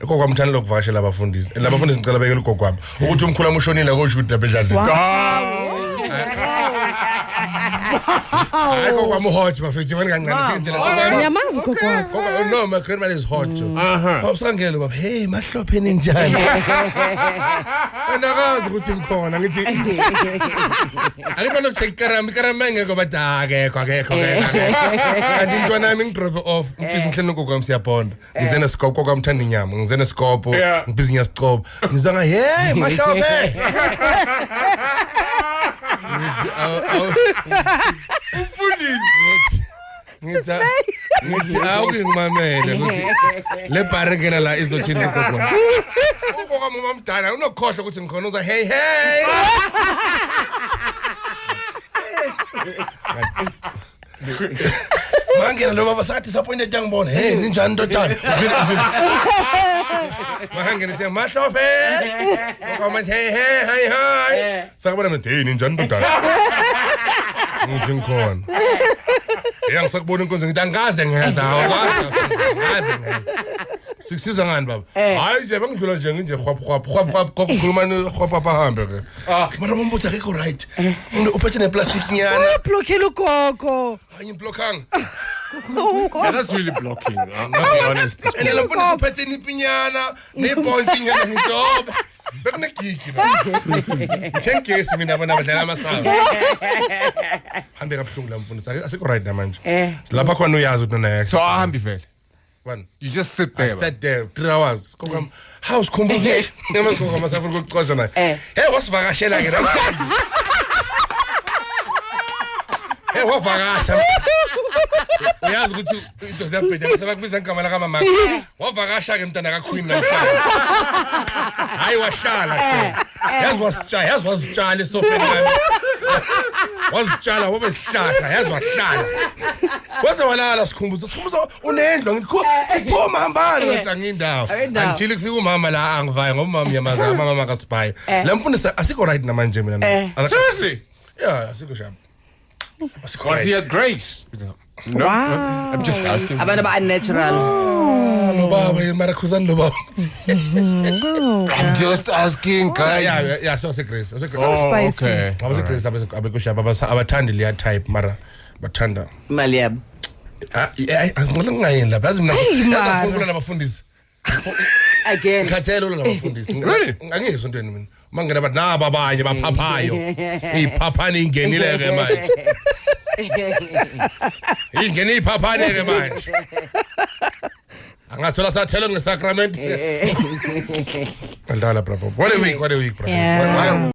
kokwamthanda lokuvakashela abafundisi labafundisi ngicela bekela ugokwami ukuthi umkhulu amushonile koJuda bedladla hayi kokwami hot bafethu manje kancane indlela Ngiyamazi ugogo. no my grandmother is hot awusangelo baba hey mahlophe ninjani andakazi ukuthi ngikhona ngithi akubona ukucheck karama ngeke badake akekho kanti intwana yami ngidrop off ngibhizi ngihlelo kokwami siyabonda ngizena scope kokwamthanda inyama ngizena scope ngibhizi ngiyasicope ngizanga hey mahlophe umfundisi ngithi awungimamele ukuthi le barricade la izothini kokwami ugokwami umamdala unokhohle ukuthi ngikhona uza hey mangena lo baba sathi disappointed ngibona hey ninjani ntotana mangena siya mahlophe ngoba hey sakubona manje hey ninjani ntotana ngithi ngikhona ngisakubona inkonzo ngithi angaze ngeza sikusiza ngani baba hayi nje bengidlula nje nje khwap kokukhuluma khwap ahambe ke mara umbutha akekho right uphethe neplastic nyana Blockela ugogo. hayi blockang That's really blocking. I'm not be honest. ene lo mfundisi uphethe nipinyana neponti nyana ngijob bekunegigi la 10 case mina bona badlala amasavu hambe kabuhlungu la mfundisi asikho right namanje lapha khona uyazi ukuthi naye So ahambi vele. one You just sit there. I sat there 3 hours kokwam house khumbuke nemasikho amasavu ukuxoxa naye hey wasivakashela ke hey wavakasha uyazi ukuthi into ziyabheda sebakubiza ngigama la kamama wavakasha ke mntana ka Queen la hayi wahlala yazi wasitshala esofeni lami wasitshala wabesihlahla yazi wahlala waze walala sikhumbuzo unendlo ngithi phuma hambani ngathi angindawo until kufika umama la angivaya ngoba umama yamaza mama kaSpy la mfundisi asikho right namanje mina Seriously? yeah asikho sharp Was he at Grace? No, I'm just asking. Abantu ba unnatural. lo baba mara khuzani lo baba I'm just asking, guys. yeah so Grace So spicy. Okay. Grace abekushaba abathandi leya type mara bathanda Imali yabo. ngicela ngingayeni lapha yazi mina mara. ngifuna nabafundisi Again. ngikhathele lo nabafundisi Really? angizwe intweni mina mangena bathi naba abanye baphaphayo iphaphani ingenile ke manje ingene iphaphani ke manje angathola sathelo ngesacrament andala bravo what a week bravo